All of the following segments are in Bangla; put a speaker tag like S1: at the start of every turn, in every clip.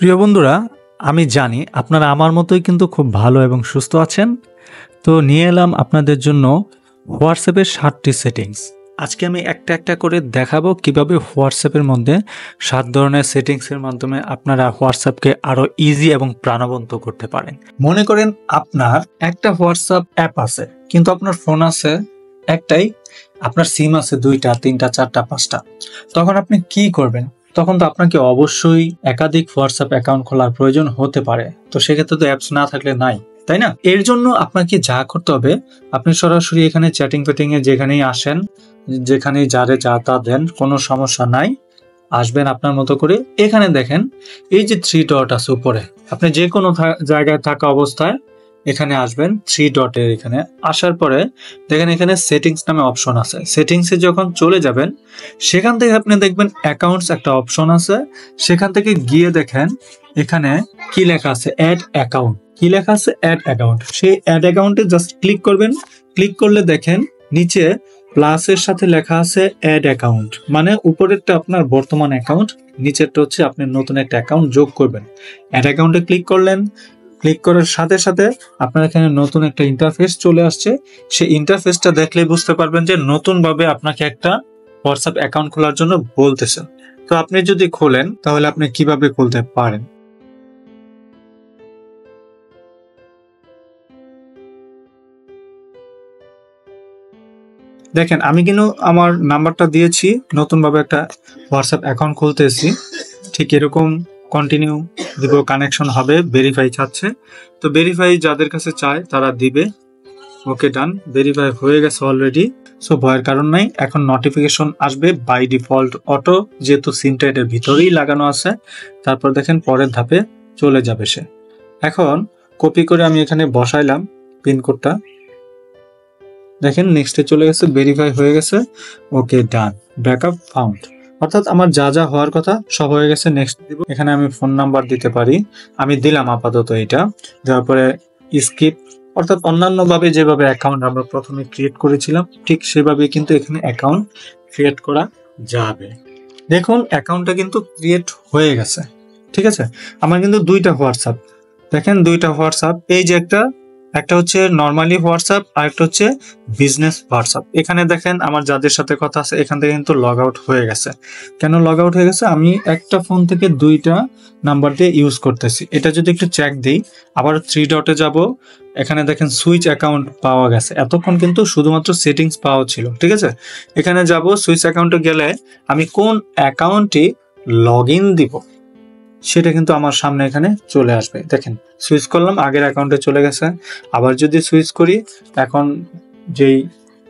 S1: প্রিয় বন্ধুরা, আমি জানি আপনারা আমার মতোই কিন্তু খুব ভালো এবং সুস্থ আছেন। তো নিয়ে এলাম আপনাদের জন্য হোয়াটসঅ্যাপের 7টি সেটিংস। আজকে আমি একটা একটা করে দেখাবো কিভাবে হোয়াটসঅ্যাপের মধ্যে 7 ধরনের সেটিংসের মাধ্যমে আপনারা হোয়াটসঅ্যাপকে আরো ইজি এবং প্রাণবন্ত করতে পারেন। মনে করেন আপনার একটা হোয়াটসঅ্যাপ অ্যাপ আছে, কিন্তু আপনার ফোন আছে একটাই, আপনার সিম আছে 2টা 3টা 4টা 5টা। তখন আপনি কি করবেন? তখন তো আপনাকে অবশ্যই একাধিক হোয়াটসঅ্যাপ অ্যাকাউন্ট খোলার প্রয়োজন হতে পারে। তো সেক্ষেত্রে তো অ্যাপস না থাকলে নাই, তাই না? এর জন্য আপনাকে যা করতে হবে, আপনি সরাসরি এখানে চ্যাটিং ফ্যাটিং এ যেখানেই আসেন, যেখানেই যারে যা তা দেন, কোনো সমস্যা নাই। আসবেন আপনার মতো করে। এখানে দেখেন এই যে 3 ডট আছে উপরে, আপনি যে কোনো জায়গায় থাকা অবস্থায় এখানে আসবেন 3 ডটের এখানে আসার পরে দেখেন এখানে সেটিংস নামে অপশন আছে। সেটিংসে যখন চলে যাবেন সেখান থেকে আপনি দেখবেন অ্যাকাউন্টস একটা অপশন আছে। সেখান থেকে গিয়ে দেখেন এখানে কি লেখা আছে, অ্যাড অ্যাকাউন্ট। কি লেখা আছে? Add account. সেই অ্যাড অ্যাকাউন্টে জাস্ট ক্লিক করবেন। ক্লিক করলে দেখেন নিচে প্লাসের সাথে লেখা আছে অ্যাড অ্যাকাউন্ট, মানে উপরেরটা আপনার বর্তমান অ্যাকাউন্ট, নিচেরটা হচ্ছে আপনি নতুন একটা অ্যাকাউন্ট যোগ করবেন। অ্যাড অ্যাকাউন্টে ক্লিক করলেন। ক্লিক করার সাথে সাথে আপনার এখানে নতুন একটা ইন্টারফেস চলে আসছে। সেই ইন্টারফেসটা দেখলেই বুঝতে পারবেন যে নতুন ভাবে আপনাকে একটা হোয়াটসঅ্যাপ অ্যাকাউন্ট খোলার জন্য বলতেছে। তো আপনি যদি খোলেন তাহলে আপনি কিভাবে খুলতে পারেন। দেখেন আমি কিন্তু আমার নাম্বারটা দিয়েছি, নতুন ভাবে একটা হোয়াটসঅ্যাপ অ্যাকাউন্ট খুলতেছি। ঠিক এরকম কন্টিনিউ দিব, কানেকশন হবে, ভেরিফাই চাচ্ছে। তো ভেরিফাই যাদের কাছে চায় তারা দিবে। ওকে, ডান, ভেরিফাই হয়ে গেছে অলরেডি। সো ভয়ের কারণ নাই। এখন নোটিফিকেশন আসবে বাই ডিফল্ট অটো, যেহেতু সিমটা এটার ভিতরেই লাগানো আছে। তারপর দেখেন পরের ধাপে চলে যাবে সে। এখন কপি করে আমি এখানে বসাইলাম পিনকোডটা। দেখেন নেক্সটে চলে গেছে, ভেরিফাই হয়ে গেছে। ওকে, ডান, ব্যাকআপ ফাউন্ড। অর্থাৎ আমার যা যা হওয়ার কথা সব হয়ে গেছে। নেক্সট দিব। এখানে আমি ফোন নাম্বার দিতে পারি, আমি দিলাম আপাতত এটা। দেওয়ার পরে স্কিপ, অর্থাৎ অন্যান্য ভাবে যেভাবে অ্যাকাউন্ট আমরা প্রথমে ক্রিয়েট করেছিলাম ঠিক সেভাবে কিন্তু এখানে অ্যাকাউন্ট ক্রিয়েট করা যাবে। দেখুন অ্যাকাউন্টটা কিন্তু ক্রিয়েট হয়ে গেছে। ঠিক আছে, আমার কিন্তু 2টা হোয়াটসঅ্যাপ। দেখেন 2টা হোয়াটসঅ্যাপ, এই যে একটা হচ্ছে নর্মালি হোয়াটসঅ্যাপ আর একটা হচ্ছে বিজনেস হোয়াটসঅ্যাপ। এখানে দেখেন আমার যাদের সাথে কথা আছে এখান থেকে কিন্তু লগ আউট হয়ে গেছে। কেন লগ আউট হয়ে গেছে? আমি একটা ফোন থেকে 2টা নাম্বার দিয়ে ইউজ করতেছি। এটা যদি একটু চেক দিই, আবার 3 ডটে যাব, এখানে দেখেন সুইচ অ্যাকাউন্ট পাওয়া গেছে। এতক্ষণ কিন্তু শুধুমাত্র সেটিংস পাওয়া ছিল। ঠিক আছে, এখানে যাব, সুইচ অ্যাকাউন্টে গেলে আমি কোন অ্যাকাউন্টে লগ ইন দিব সেটা কিন্তু আমার সামনে এখানে চলে আসবে। দেখেন সুইচ করলাম, আগের অ্যাকাউন্টে চলে গেছে। আবার যদি সুইচ করি, এখন যেই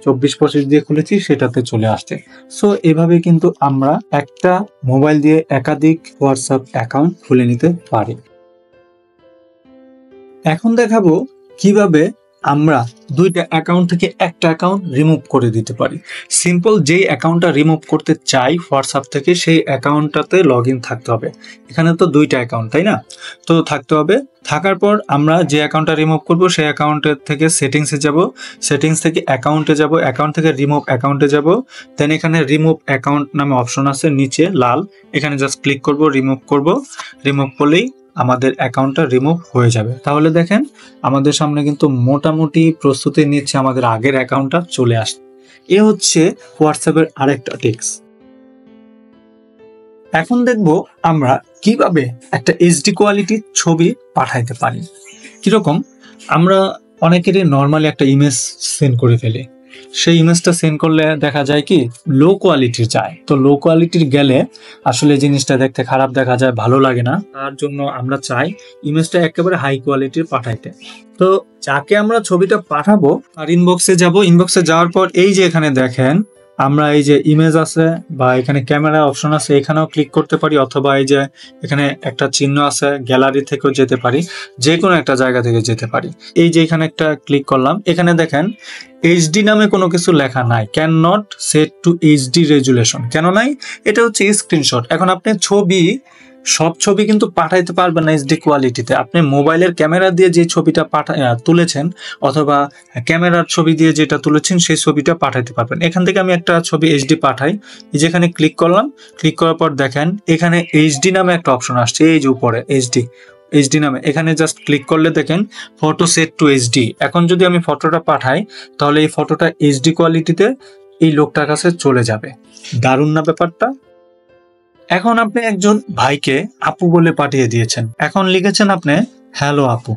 S1: 24-25 দিয়ে খুলেছি সেটাতে চলে আসছে। সো এভাবে কিন্তু আমরা একটা মোবাইল দিয়ে একাধিক হোয়াটসঅ্যাপ অ্যাকাউন্ট খুলে নিতে পারি। এখন দেখাবো কিভাবে আমরা 2টা অ্যাকাউন্ট থেকে একটা অ্যাকাউন্ট রিমুভ করে দিতে পারি। সিম্পল, যেই অ্যাকাউন্টটা রিমুভ করতে চাই হোয়াটসঅ্যাপ থেকে সেই অ্যাকাউন্টটাতে লগ ইন থাকতে হবে। এখানে তো 2টা অ্যাকাউন্ট, তাই না? তো থাকতে হবে। থাকার পর আমরা যে অ্যাকাউন্টটা রিমুভ করব সেই অ্যাকাউন্টের থেকে সেটিংসে যাব, সেটিংস থেকে অ্যাকাউন্টে যাব, অ্যাকাউন্ট থেকে রিমুভ অ্যাকাউন্টে যাব। দেন এখানে রিমুভ অ্যাকাউন্ট নামে অপশন আছে নিচে লাল, এখানে জাস্ট ক্লিক করব, রিমুভ করব। রিমুভ করলেই আমাদের অ্যাকাউন্টটা রিমুভ হয়ে যাবে। তাহলে দেখেন আমাদের সামনে কিন্তু মোটামুটি প্রস্তুতি নিচ্ছে আমাদের আগের অ্যাকাউন্টটা চলে আসে। এ হচ্ছে হোয়াটসঅ্যাপের আরেকটা টিপস। এখন দেখব আমরা কিভাবে একটা এইচডি কোয়ালিটির ছবি পাঠাইতে পারি। কিরকম? আমরা অনেকেরই নর্মালি একটা ইমেজ সেন্ড করে ফেলি। সেই ইমেজটা সেন্ড করলে দেখা যায় কি লো কোয়ালিটির যায়। তো লো কোয়ালিটির গেলে আসলে জিনিসটা দেখতে খারাপ দেখা যায়, ভালো লাগে না। তার জন্য আমরা চাই ইমেজটা একেবারে হাই কোয়ালিটির পাঠাইতে। তো যাকে আমরা ছবিটা পাঠাবো আর ইনবক্সে যাব, ইনবক্সে যাওয়ার পর এই যে এখানে দেখেন আমরা এই যে ইমেজ আছে বা এখানে ক্যামেরা অপশন আছে, এখানেও ক্লিক করতে পারি, অথবা এই যে এখানে একটা চিহ্ন আছে গ্যালারি থেকেও যেতে পারি, যে কোনো একটা জায়গা থেকে যেতে পারি। এই যে এখানে একটা ক্লিক করলাম, এখানে দেখেন এইচডি নামে কোনো কিছু লেখা নাই, can not set to HD resolution. কেন নাই? এটা হচ্ছে স্ক্রিনশট। এখন আপনি ছবি সব ছবি কিন্তু পাঠাইতে পারবেন না এইচডি কোয়ালিটিতে। আপনি মোবাইলের ক্যামেরা দিয়ে যে ছবিটা তুলেছেন অথবা ক্যামেরার ছবি দিয়ে যেটা তুলেছেন সেই ছবিটা পাঠাইতে পারবেন। এখান থেকে আমি একটা ছবি এইচডি পাঠাই, যেখানে ক্লিক করলাম, ক্লিক করার পর দেখেন এখানে এইচডি নামে একটা অপশন আসছে, এই যে উপরে এইচডি নামে, এখানে জাস্ট ক্লিক করলে দেখেন ফটো সেট টু এইচডি। এখন যদি আমি ফটোটা পাঠাই তাহলে এই ফটোটা এইচডি কোয়ালিটিতে এই লোকটার কাছে চলে যাবে। দারুণ না ব্যাপারটা? এখন আপনি একজন ভাইকে আপু বলে পাঠিয়ে দিয়েছেন, এখন লিখেছেন আপনি হ্যালো আপু।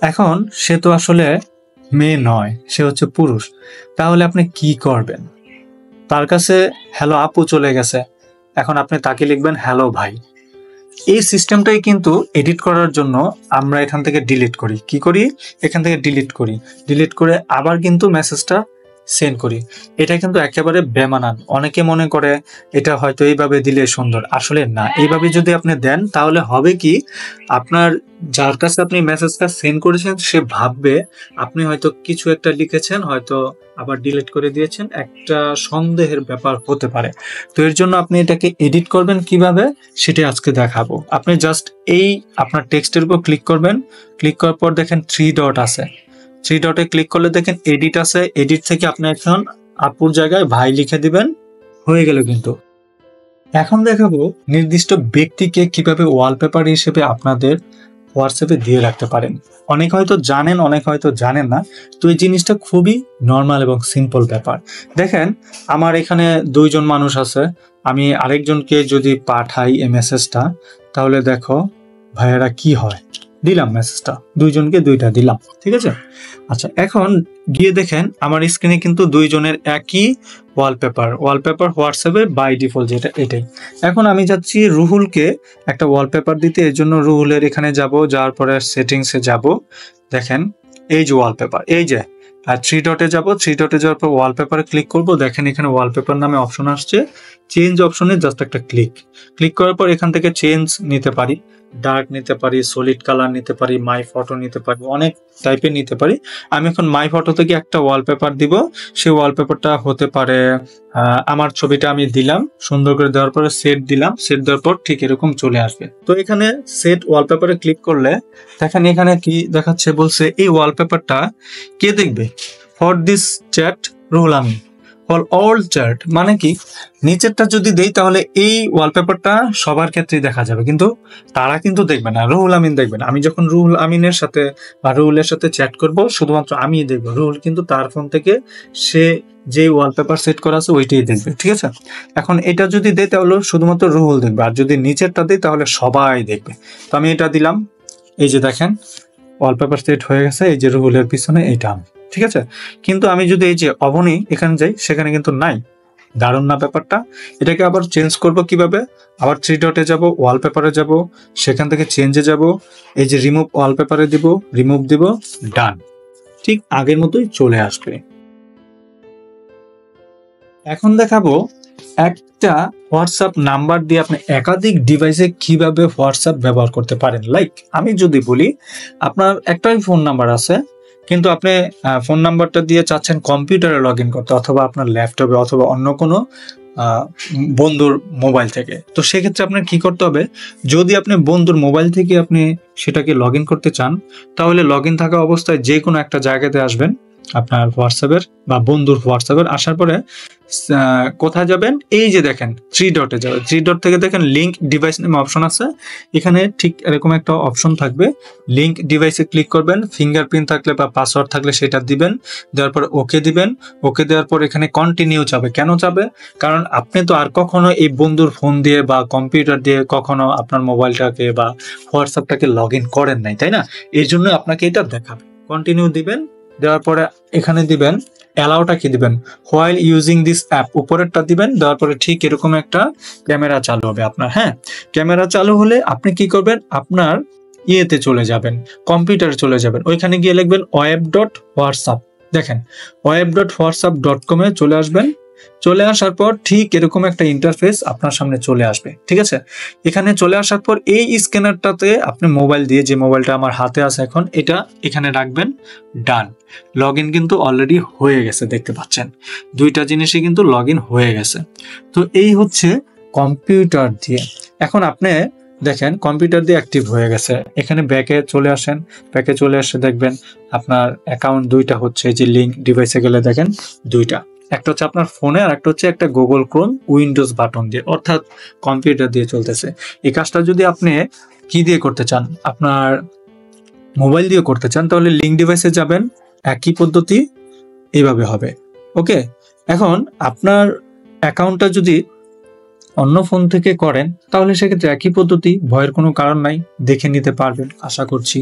S1: এখন সে তো আসলে মেয়ে নয়, সে হচ্ছে পুরুষ। তাহলে আপনি কি করবেন? তার কাছে হ্যালো আপু চলে গেছে, এখন আপনি তাকে লিখবেন হ্যালো ভাই। এই সিস্টেমটাই কিন্তু এডিট করার জন্য আমরা এখান থেকে ডিলিট করি। কি করি? এখান থেকে ডিলিট করে আবার কিন্তু মেসেজটা সেন্ড করি। এটা কিন্তু একেবারে বেমানান। অনেকে মনে করে এটা হয়তো এইভাবে দিলে সুন্দর, আসলে না। এইভাবে যদি আপনি দেন তাহলে হবে কি, আপনার যার কাছে আপনি মেসেজটা সেন্ড করেছেন সে ভাববে আপনি হয়তো কিছু একটা লিখেছেন, হয়তো আবার ডিলিট করে দিয়েছেন, একটা সন্দেহের ব্যাপার হতে পারে। তো এর জন্য আপনি এটাকে এডিট করবেন কিভাবে সেটা আজকে দেখাবো। আপনি জাস্ট এই আপনার টেক্সটের উপর ক্লিক করবেন, ক্লিক করার পর দেখেন 3 ডট আছে, 3 ডটে ক্লিক করলে দেখেন এডিট আছে। এডিট থেকে আপনি এখন আপুর জায়গায় ভাই লিখে দিবেন, হয়ে গেল কিন্তু। এখন দেখাবো নির্দিষ্ট ব্যক্তিকে কিভাবে ওয়ালপেপার হিসেবে আপনাদের হোয়াটসঅ্যাপে দিয়ে রাখতে পারেন। অনেক হয়তো জানেন, অনেক হয়তো জানেন না। তো এই জিনিসটা খুবই নর্মাল এবং সিম্পল ব্যাপার। দেখেন আমার এখানে 2 জন মানুষ আছে, আমি আরেকজনকে যদি পাঠাই এই মেসেজটা, তাহলে দেখো ভাইয়েরা কি হয়। দিলাম মেসেজটা, 2 জনকে 2টা দিলাম, ঠিক আছে। আচ্ছা, এখন গিয়ে দেখেন আমার স্ক্রিনে কিন্তু 2 জনের একই ওয়ালপেপার হোয়াটসঅ্যাপে বাই ডিফল্ট যেটা, এটাই। এখন আমি যাচ্ছি রুহুলকে একটা ওয়ালপেপার দিতে, এর জন্য রুহুলের এখানে যাব, যাওয়ার পরে সেটিংসে যাব। দেখেন এই যে ওয়ালপেপার, এই যে 3 ডটে যাব, 3 ডটে যাওয়ার পর ওয়ালপেপারে ক্লিক করব। দেখেন এখানে ওয়ালপেপার নামে অপশন আসছে, চেঞ্জ অপশনে জাস্ট একটা ক্লিক করার পর এখান থেকে চেঞ্জ নিতে পারি, ডার্ক নিতে পারি, সলিড কালার নিতে পারি, মাই ফটো নিতে পারি, অনেক টাইপের নিতে পারি। আমি এখন মাই ফটো থেকে একটা ওয়ালপেপার দিব। সেই ওয়ালপেপারটা হতে পারে আমার ছবিটা আমি দিলাম, সুন্দর করে দেওয়ার পরে সেট দিলাম, সেট দেওয়ার পর ঠিক এরকম চলে আসবে। তো এখানে সেট ওয়ালপেপারে ক্লিক করলে দেখেন এখানে কি দেখাচ্ছে, বলছে এই ওয়ালপেপারটা কে দেখবে? For this chat Ruhul Amin, for all chat. মানে কি, নিচেরটা যদি দেই তাহলে এই ওয়ালপেপারটা সবার ক্ষেত্রেই দেখা যাবে, কিন্তু তারা কিন্তু দেখবে না, রুহুল আমিন দেখবে না। আমি যখন রুহুল আমিনের সাথে বা রুহুলের সাথে চ্যাট করব শুধুমাত্র আমিই দেখবো, রুহুল কিন্তু তার ফোন থেকে সে যে ওয়ালপেপার সেট করা আছে ওইটাই দেখবে, ঠিক আছে। এখন এটা যদি দেই তাহলে শুধুমাত্র রুহুল দেখবে, আর যদি নিচেরটা দিই তাহলে সবাই দেখবে। তো আমি এটা দিলাম, এই যে দেখেন ওয়ালপেপার সেট হয়ে গেছে, এই যে রুহুলের পিছনে এইটা আমি, ঠিক আছে। কিন্তু আমি যদি এই যে অবনী এখানে যাই, সেখানে কিন্তু নাই। দারুণ না ব্যাপারটা? এটাকে আবার চেঞ্জ করব কিভাবে? আবার 3 ডটে যাব, ওয়ালপেপারে যাব, সেখান থেকে চেঞ্জে যাব, এই যে রিমুভ ওয়ালপেপারে দিব, রিমুভ দিব, ডান। ঠিক আগের মতোই চলে আসবে। এখন দেখাবো একটা হোয়াটসঅ্যাপ নাম্বার দিয়ে আপনি একাধিক ডিভাইসে কিভাবে হোয়াটসঅ্যাপ ব্যবহার করতে পারেন। লাইক আমি যদি বলি, আপনার একটাই ফোন নাম্বার আছে, কিন্তু আপনি ফোন নাম্বারটা দিয়ে চাচ্ছেন কম্পিউটারে লগ ইন করতে, অথবা আপনার ল্যাপটপে, অথবা অন্য কোনো বন্ধুর মোবাইল থেকে। তো সেক্ষেত্রে আপনার কি করতে হবে, যদি আপনি বন্ধুর মোবাইল থেকে আপনি সেটাকে লগ ইন করতে চান, তাহলে লগ ইন থাকা অবস্থায় যে কোনো একটা জায়গাতে আসবেন আপনার হোয়াটসঅ্যাপের বা বন্ধুর হোয়াটসঅ্যাপের। আসার পরে কোথায় যাবেন, এই যে দেখেন 3 ডটে যাবেন, 3 ডট থেকে দেখেন লিঙ্ক ডিভাইস নামে অপশন আছে, এখানে ঠিক এরকম একটা অপশন থাকবে, লিঙ্ক ডিভাইসে ক্লিক করবেন, ফিঙ্গারপ্রিন্ট থাকলে বা পাসওয়ার্ড থাকলে সেটা দিবেন, দেওয়ার পর ওকে দিবেন। ওকে দেওয়ার পর এখানে কন্টিনিউ যাবে। কেন যাবে? কারণ আপনি তো আর কখনো এই বন্ধুর ফোন দিয়ে বা কম্পিউটার দিয়ে কখনো আপনার মোবাইলটাকে বা হোয়াটসঅ্যাপটাকে লগ ইন করেন নাই, তাই না? এই জন্য আপনাকে এটা দেখাবে। কন্টিনিউ দিবেন, দেওয়ার পরে এখানে দিবেন অ্যালাউটা কি দিবেন, হোয়াইল ইউজিং দিস অ্যাপ, উপরেরটা দিবেন। দেওয়ার পরে ঠিক এরকম একটা ক্যামেরা চালু হবে আপনার। হ্যাঁ, ক্যামেরা চালু হলে আপনি কি করবেন, আপনার ইয়েতে চলে যাবেন, কম্পিউটারে চলে যাবেন, ওইখানে গিয়ে লিখবেন web.whatsapp। দেখেন web.whatsapp.com এ চলে আসবেন। চলে আসার পর ঠিক এরকম একটা ইন্টারফেস আপনার সামনে চলে আসবে, ঠিক আছে। এখানে চলে আসার পর এই স্ক্যানারটাতে আপনি মোবাইল দিয়ে, যে মোবাইলটা আমার হাতে আছে এখন, এটা এখানে রাখবেন, ডান। লগ ইন কিন্তু অলরেডি হয়ে গেছে, দেখতে পাচ্ছেন দুইটা জিনিসই কিন্তু লগ ইন হয়ে গেছে। তো এই হচ্ছে কম্পিউটার দিয়ে। এখন আপনি দেখেন কম্পিউটার দিয়ে অ্যাক্টিভ হয়ে গেছে। এখানে ব্যাকে চলে আসেন, ব্যাকে চলে আসে দেখবেন আপনার অ্যাকাউন্ট দুইটা হচ্ছে, যে লিঙ্ক ডিভাইসে গেলে দেখেন দুইটা, একটা হচ্ছে আপনার ফোনে আর একটা হচ্ছে একটা গুগল ক্রোম উইন্ডোজ বাটন দিয়ে, অর্থাৎ কম্পিউটার দিয়ে চলতেছে। এই কাজটা যদি আপনি কি দিয়ে করতে চান, আপনার মোবাইল দিয়ে করতে চান, তাহলে লিঙ্ক ডিভাইসে যাবেন, একই পদ্ধতি এইভাবে হবে। ওকে, এখন আপনার অ্যাকাউন্টটা যদি অন্য ফোন থেকে করেন তাহলে সেক্ষেত্রে একই পদ্ধতি, ভয়ের কোনো কারণ নাই, দেখে নিতে পারবেন আশা করছি।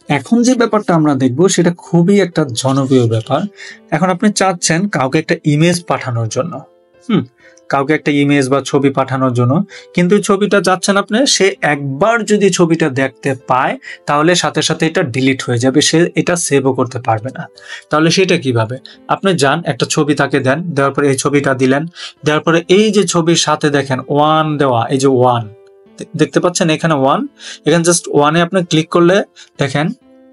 S1: এখন যে ব্যাপারটা আমরা দেখব সেটা খুবই একটা জনপ্রিয় ব্যাপার। এখন আপনি চাচ্ছেন কাউকে একটা ইমেজ পাঠানোর জন্য, কাউকে একটা ইমেজ বা ছবি পাঠানোর জন্য, কিন্তু ছবিটা চাচ্ছেন আপনি সে একবার যদি ছবিটা দেখতে পায় তাহলে সাথে সাথে এটা ডিলিট হয়ে যাবে, সে এটা সেভও করতে পারবে না। তাহলে সেটা কিভাবে? আপনি যান, একটা ছবি তাকে দেন, দেওয়ার পরে এই ছবিটা দিলেন, দেওয়ার পরে এই যে ছবির সাথে দেখেন ওয়ান দেওয়া, এই যে ওয়ান দেখতে পাচ্ছেন এখানে ওয়ান, এখানে জাস্ট ওয়ানে আপনি ক্লিক করলে দেখেন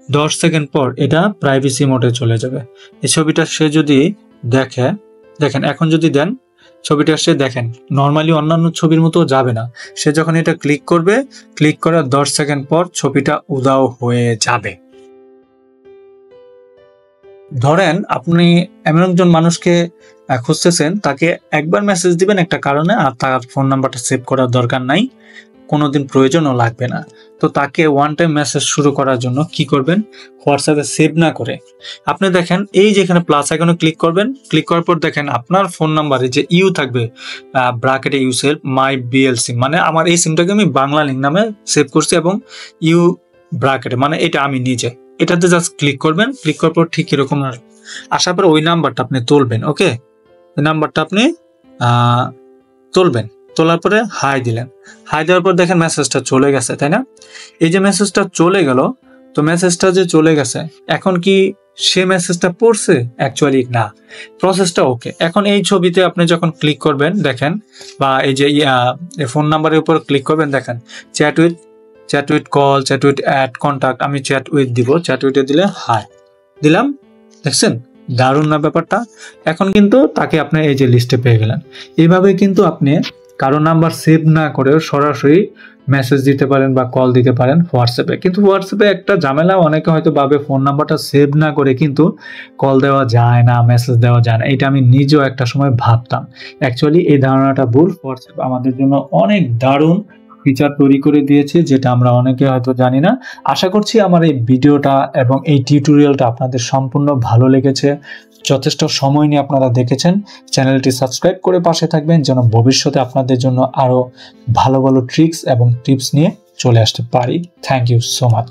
S1: 10 সেকেন্ড পর এটা প্রাইভেসি মোডে চলে যাবে। এই ছবিটা সে যদি দেখে, দেখেন এখন যদি দেন ছবিটা সে দেখেন নর্মালি অন্যান্য ছবির মতো যাবে না, সে যখন এটা ক্লিক করবে, ক্লিক করার 10 সেকেন্ড পর ছবিটা উধাও হয়ে যাবে। ধরেন আপনি এমন একজন মানুষকে খুঁজতেছেন, তাকে একবার মেসেজ দিবেন একটা কারণে, আর তার ফোন নাম্বারটা সেভ করার দরকার নাই, কোনোদিন প্রয়োজনও লাগবে না। তো তাকে ওয়ান টাইম মেসেজ শুরু করার জন্য কি করবেন, হোয়াটসঅ্যাপে সেভ না করে আপনি দেখেন এই যে এখানে প্লাস আইকনে ক্লিক করবেন, ক্লিক করার পর দেখেন আপনার ফোন নাম্বারে যে ইউ থাকবে ব্র্যাকেটে ইউসেল মাই বিএল সিম, মানে আমার এই সিমটাকে আমি বাংলা লিঙ্ক নামে সেভ করছি, এবং ইউ ব্র্যাকেটে মানে এটা আমি নিজে, এটাতে জাস্ট ক্লিক করবেন, ক্লিক করার পর ঠিক এরকম আসার পর ওই নাম্বারটা আপনি তুলবেন। ওকে, ওই নাম্বারটা আপনি তুলবেন, তোলার পরে হাই দিলেন, হাই দেওয়ার পর দেখেন মেসেজটা চলে গেছে, তাই না? এই যে মেসেজটা চলে গেল, তো মেসেজটা যে চলে গেছে, এখন কি সে মেসেজটা পড়ছে? অ্যাকচুয়ালি না, প্রসেসটা ওকে। এখন এই ছবিতে আপনি যখন ক্লিক করবেন দেখেন, বা এই যে ফোন নাম্বারের উপর ক্লিক করবেন, দেখেন chat with call, chat with add contact, আমি চ্যাট উইথ দিব, চ্যাট উইথে দিলে হাই দিলাম, দেখছেন দারুণ না ব্যাপারটা? এখন কিন্তু তাকে আপনি এই যে লিস্টে পেয়ে গেলেন। এইভাবে কিন্তু আপনি কারো নাম্বার সেভ না করেও সরাসরি মেসেজ দিতে পারেন বা কল দিতে পারেন হোয়াটসঅ্যাপে। কিন্তু হোয়াটসঅ্যাপে একটা ঝামেলা, অনেকে হয়তো ভাবে ফোন নাম্বারটা সেভ না করে কিন্তু কল দেওয়া যায় না, মেসেজ দেওয়া যায় না। এটা আমি নিজেও একটা সময় ভাবতাম। অ্যাকচুয়ালি এই ধারণাটা ভুল। হোয়াটসঅ্যাপ আমাদের জন্য অনেক দারুণ ফিচার তৈরি করে দিয়েছে, যেটা আমরা অনেকে হয়তো জানি না। আশা করছি আমার এই ভিডিওটা এবং এই টিউটোরিয়ালটা আপনাদের সম্পূর্ণ ভালো লেগেছে, যথেষ্ট সময় নিয়ে আপনারা দেখেছেন। চ্যানেলটি সাবস্ক্রাইব করে পাশে থাকবেন যেন ভবিষ্যতে আপনাদের জন্য আরো ভালো ভালো ট্রিক্স এবং টিপস নিয়ে চলে আসতে পারি। Thank you so much.